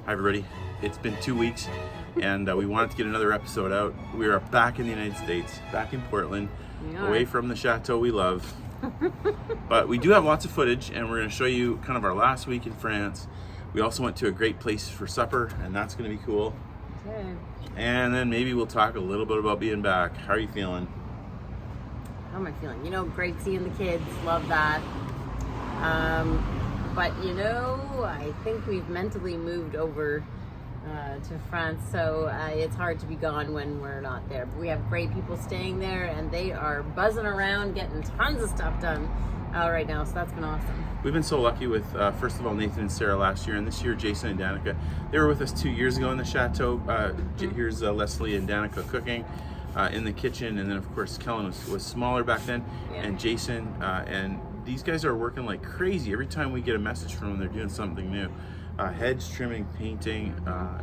Hi everybody, it's been 2 weeks and we wanted to get another episode out. We are back in the United States, back in Portland, away from the Château we love. But we do have lots of footage and we're going to show you kind of our last week in France. We also went to a great place for supper and that's going to be cool. Okay. And then maybe we'll talk a little bit about being back. How are you feeling? How am I feeling? You know, great seeing the kids, love that. But you know, I think we've mentally moved over to France, so it's hard to be gone when we're not there. But we have great people staying there, and they are buzzing around, getting tons of stuff done right now, so that's been awesome. We've been so lucky with, first of all, Nathan and Sarah last year, and this year Jason and Danica. They were with us 2 years ago in the Château. Here's Leslie and Danica cooking in the kitchen, and then of course Kellen was smaller back then, and Jason and these guys are working like crazy. Every time we get a message from them, they're doing something new. Hedge trimming, painting,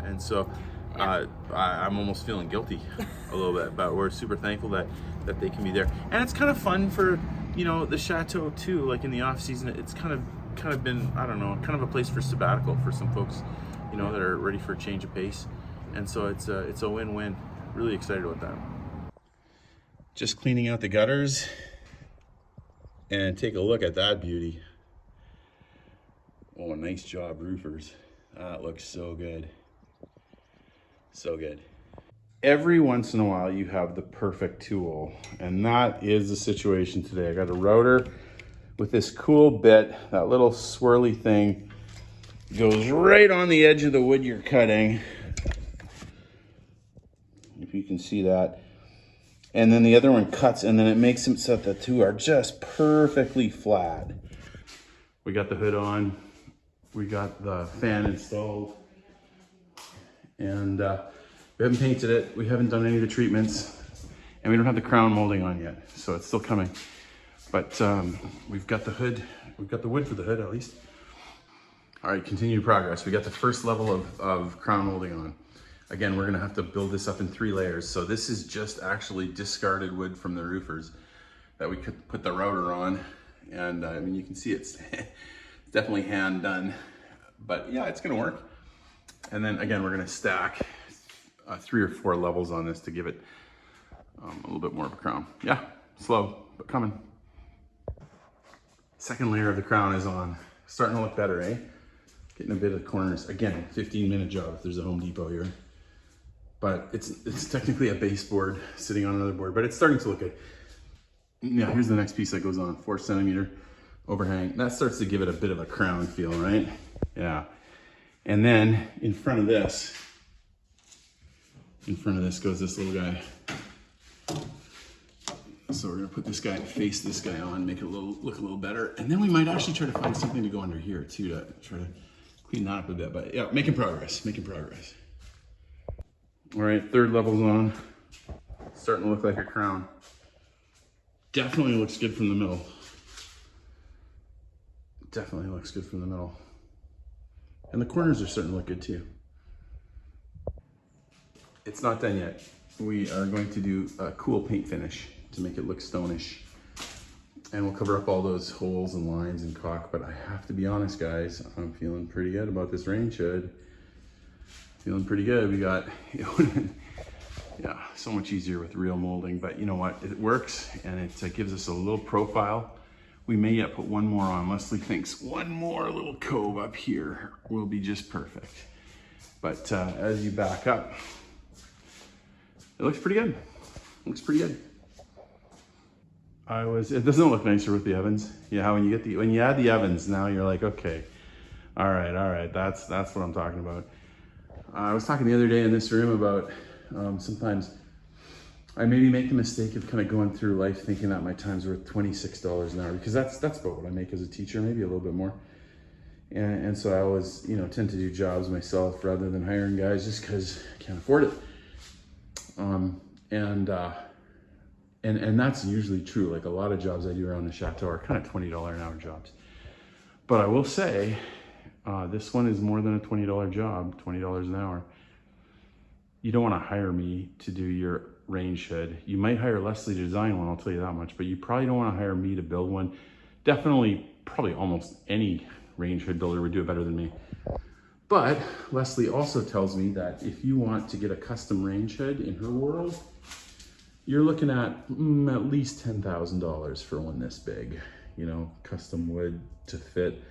and so I'm almost feeling guilty a little bit, but we're super thankful that they can be there. And it's kind of fun for, you know, the Château too, like in the off season. It's kind of been, I don't know, kind of a place for sabbatical for some folks, you know, that are ready for a change of pace. And so it's a win-win. Really excited about that. Just cleaning out the gutters. And take a look at that beauty. Oh, nice job, roofers. That looks so good. So good. Every once in a while, you have the perfect tool. And that is the situation today. I got a router with this cool bit. That little swirly thing goes right on the edge of the wood you're cutting. If you can see that. And then the other one cuts, and then it makes it so that the two are just perfectly flat. We got the hood on, we got the fan installed, and we haven't painted it, we haven't done any of the treatments, and we don't have the crown molding on yet, so it's still coming. But we've got the hood, we've got the wood for the hood at least. All right, continued progress. We got the first level of crown molding on. Again, we're gonna have to build this up in 3 layers. So this is just actually discarded wood from the roofers that we could put the router on. And I mean, you can see it's definitely hand done, but yeah, it's gonna work. And then again, we're gonna stack 3 or 4 levels on this to give it a little bit more of a crown. Yeah, slow, but coming. Second layer of the crown is on. Starting to look better, eh? Getting a bit of corners. Again, 15-minute job if there's a Home Depot here. But it's technically a baseboard sitting on another board, but it's starting to look good. Yeah, here's the next piece that goes on, 4 centimeter overhang. That starts to give it a bit of a crown feel, right? Yeah. And then in front of this goes this little guy. So we're gonna put this guy, face this guy on, make it look a little better. And then we might actually try to find something to go under here too, to try to clean that up a bit. But yeah, making progress. All right, 3rd level's on. Starting to look like a crown. Definitely looks good from the middle. Definitely looks good from the middle. And the corners are starting to look good too. It's not done yet. We are going to do a cool paint finish to make it look stonish. And we'll cover up all those holes and lines and caulk, but I have to be honest, guys, I'm feeling pretty good about this range hood. Feeling pretty good. We got, yeah, so much easier with real molding, but you know what? It works and it gives us a little profile. We may yet put one more on. Leslie thinks one more little cove up here will be just perfect. But as you back up, it looks pretty good. Looks pretty good. It doesn't look nicer with the ovens. Yeah, when you add the ovens, now you're like, okay, all right, that's what I'm talking about. I was talking the other day in this room about sometimes I maybe make the mistake of kind of going through life thinking that my time's worth $26 an hour, because that's about what I make as a teacher, maybe a little bit more. And so I always, you know, tend to do jobs myself rather than hiring guys just because I can't afford it. And that's usually true. Like a lot of jobs I do around the Château are kind of $20 an hour jobs. But I will say, this one is more than a $20 job, $20 an hour. You don't want to hire me to do your range hood. You might hire Leslie to design one, I'll tell you that much, but you probably don't want to hire me to build one. Definitely, probably almost any range hood builder would do it better than me. But Leslie also tells me that if you want to get a custom range hood in her world, you're looking at at least $10,000 for one this big, you know, custom wood to fit,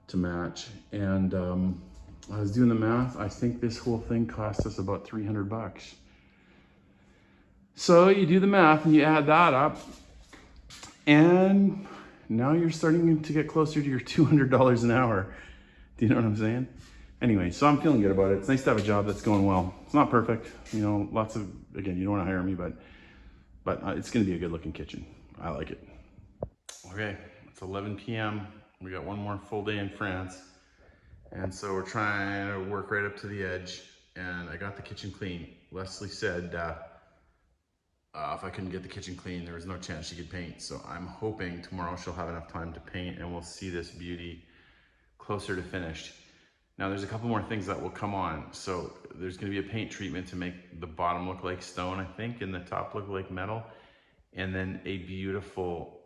to match. And I was doing the math. I think this whole thing cost us about 300 bucks. So you do the math and you add that up, and now you're starting to get closer to your $200 an hour. Do you know what I'm saying? Anyway, so I'm feeling good about it. It's nice to have a job that's going well. It's not perfect, you know, lots of, again, you don't want to hire me, but it's going to be a good looking kitchen. I like it. Okay, it's 11 p.m. We got one more full day in France. And so we're trying to work right up to the edge, and I got the kitchen clean. Leslie said if I couldn't get the kitchen clean, there was no chance she could paint. So I'm hoping tomorrow she'll have enough time to paint and we'll see this beauty closer to finished. Now there's a couple more things that will come on. So there's gonna be a paint treatment to make the bottom look like stone, I think, and the top look like metal. And then a beautiful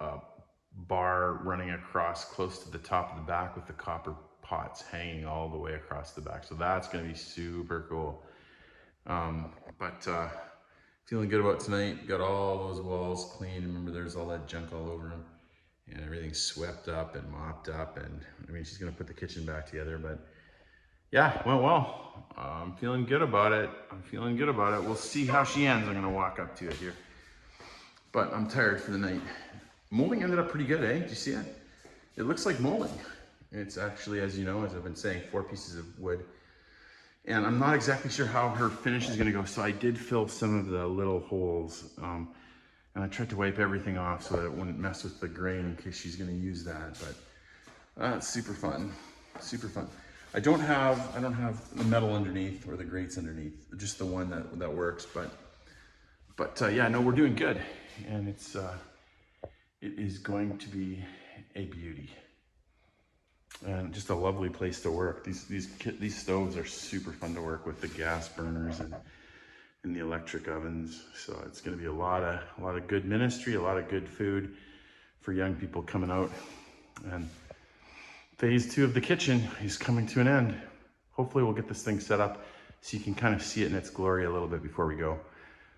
bar running across close to the top of the back with the copper pots hanging all the way across the back. So that's gonna be super cool. Feeling good about tonight. Got all those walls clean. Remember, there's all that junk all over them, and everything's swept up and mopped up. And I mean, she's gonna put the kitchen back together, but yeah, went well. I'm feeling good about it. We'll see how she ends. I'm gonna walk up to it here, but I'm tired for the night. Molding ended up pretty good, eh? Did you see it? It looks like molding. It's actually, as you know, as I've been saying, 4 pieces of wood. And I'm not exactly sure how her finish is gonna go, so I did fill some of the little holes. And I tried to wipe everything off so that it wouldn't mess with the grain in case she's gonna use that, but it's super fun, super fun. I don't have the metal underneath or the grates underneath, just the one that works, but yeah, no, we're doing good. And it is going to be a beauty. And just a lovely place to work. These stoves are super fun to work with, the gas burners and the electric ovens. So it's going to be a lot of good ministry, a lot of good food for young people coming out. And phase 2 of the kitchen is coming to an end. Hopefully we'll get this thing set up so you can kind of see it in its glory a little bit before we go.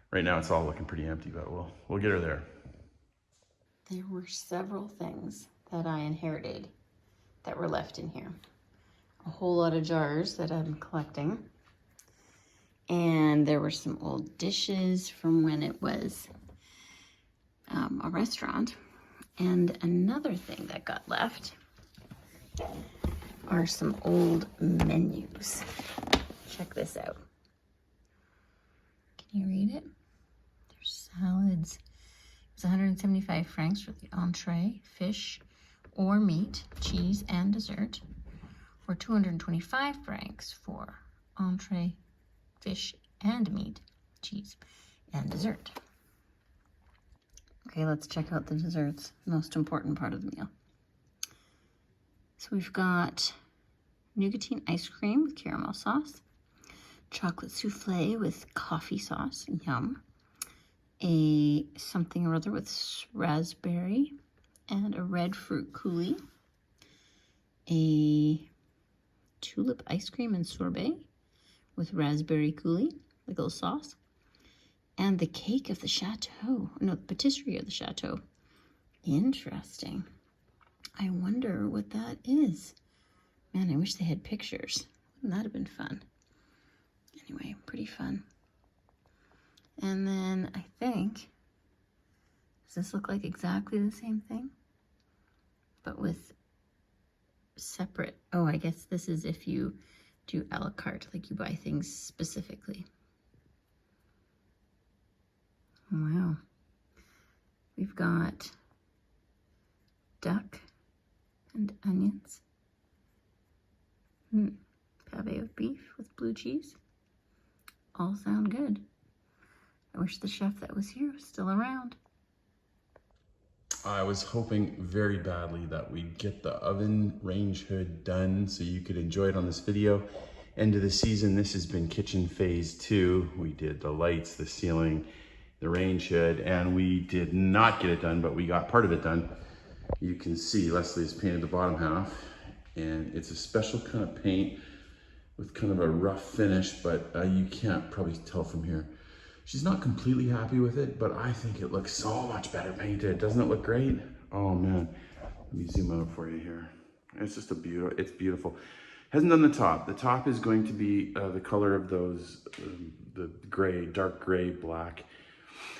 Right now it's all looking pretty empty, but we'll get her there. There were several things that I inherited that were left in here. A whole lot of jars that I'm collecting. And there were some old dishes from when it was a restaurant. And another thing that got left are some old menus. Check this out. Can you read it? There's salads. It was 175 francs for the entree, fish, or meat, cheese, and dessert, or 225 francs for entree, fish, and meat, cheese, and dessert. Okay, let's check out the desserts, most important part of the meal. So we've got nougatine ice cream with caramel sauce, chocolate souffle with coffee sauce, yum, a something or other with raspberry, and a red fruit coulis, a tulip ice cream and sorbet with raspberry coulis, like a little sauce, and the cake of the Château, no, the patisserie of the Château. Interesting. I wonder what that is. Man, I wish they had pictures. Wouldn't that have been fun? Anyway, pretty fun. And then I think, does this look like exactly the same thing? But with separate, oh, I guess this is if you do a la carte, like you buy things specifically. Wow. We've got duck and onions. Pave of beef with blue cheese. All sound good. I wish the chef that was here was still around. I was hoping very badly that we'd get the oven range hood done so you could enjoy it on this video. End of the season, this has been kitchen phase 2. We did the lights, the ceiling, the range hood, and we did not get it done, but we got part of it done. You can see Leslie has painted the bottom half, and it's a special kind of paint. with kind of a rough finish, but you can't probably tell from here. She's not completely happy with it, but I think it looks so much better painted. Doesn't it look great? Oh man, let me zoom out for you here. It's just it's beautiful. Hasn't done the top. The top is going to be the color of those, the gray, dark gray, black.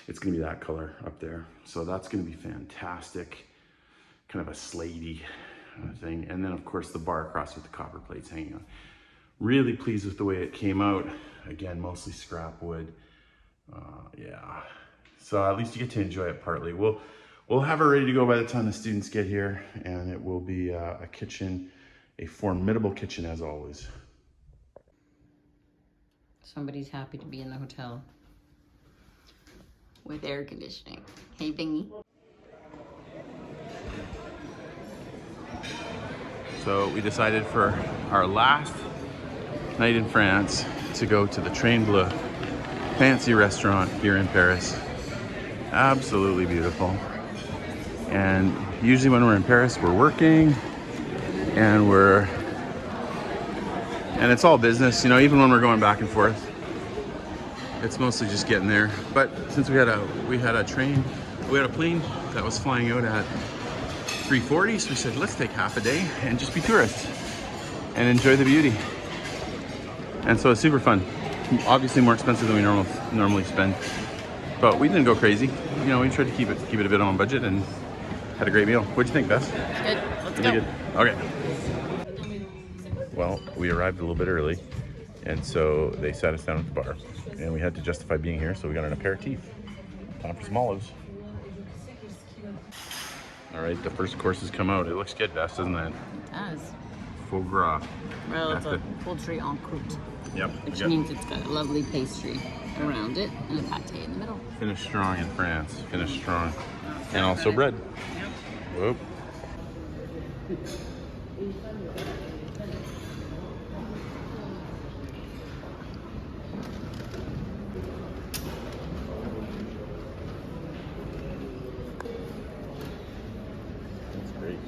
It's gonna be that color up there. So that's gonna be fantastic. Kind of a slatey thing. And then of course the bar across with the copper plates hanging on. Really pleased with the way it came out. Again, mostly scrap wood. Yeah, so at least you get to enjoy it partly. We'll have her ready to go by the time the students get here, and it will be a kitchen, a formidable kitchen as always. Somebody's happy to be in the hotel with air conditioning. Hey, Bingy. So we decided for our last night in France to go to the Train Bleu, fancy restaurant here in Paris. Absolutely beautiful. And usually when we're in Paris, we're working and it's all business, you know, even when we're going back and forth. It's mostly just getting there. But since we had a plane that was flying out at 3:40, so we said, let's take half a day and just be tourists and enjoy the beauty. And so it's super fun. Obviously more expensive than we normally spend, but we didn't go crazy. You know, we tried to keep it a bit on budget and had a great meal. What'd you think, Bess? Good. Let's Really go. good. Okay. Well, we arrived a little bit early, and so they sat us down at the bar, and we had to justify being here, so we got an aperitif. Time for some olives. All right, the first course has come out. It looks good, Bess, doesn't it? It does. Foie gras. Well, it's a poultry en croûte, Yep. which means it's got a lovely pastry around it and a pate in the middle. Finished strong in France. Finished strong. And also bread. Whoop. That's great.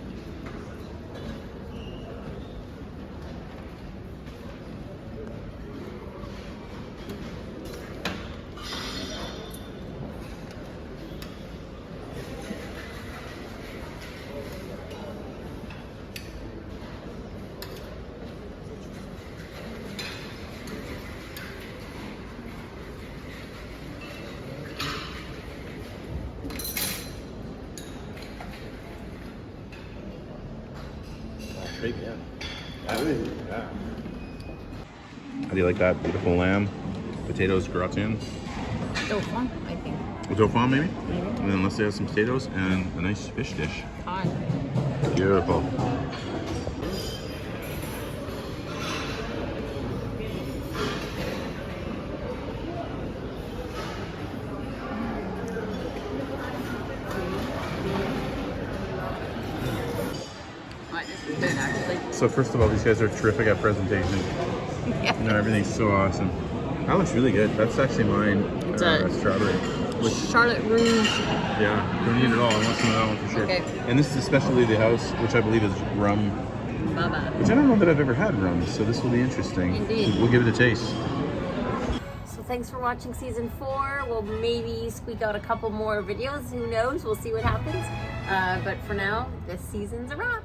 Great, yeah. Yeah. How do you like that? Beautiful lamb, potatoes gratin, Dauphin, I think. dauphin maybe? And then let's say have some potatoes and a nice fish dish. Hi. Beautiful. This is good, actually. So first of all, these guys are terrific at presentation. Yeah. You know, everything's so awesome. That looks really good. That's actually mine. It's a strawberry. With, Charlotte Rouge. yeah, don't eat it all. I want some of that one for sure. Okay. And this is a specialty of the house, which I believe is rum. Baba. Which I don't know that I've ever had rum, so this will be interesting. Indeed. We'll give it a taste. So thanks for watching season 4. We'll maybe squeak out a couple more videos. Who knows? We'll see what happens. But for now, this season's a wrap.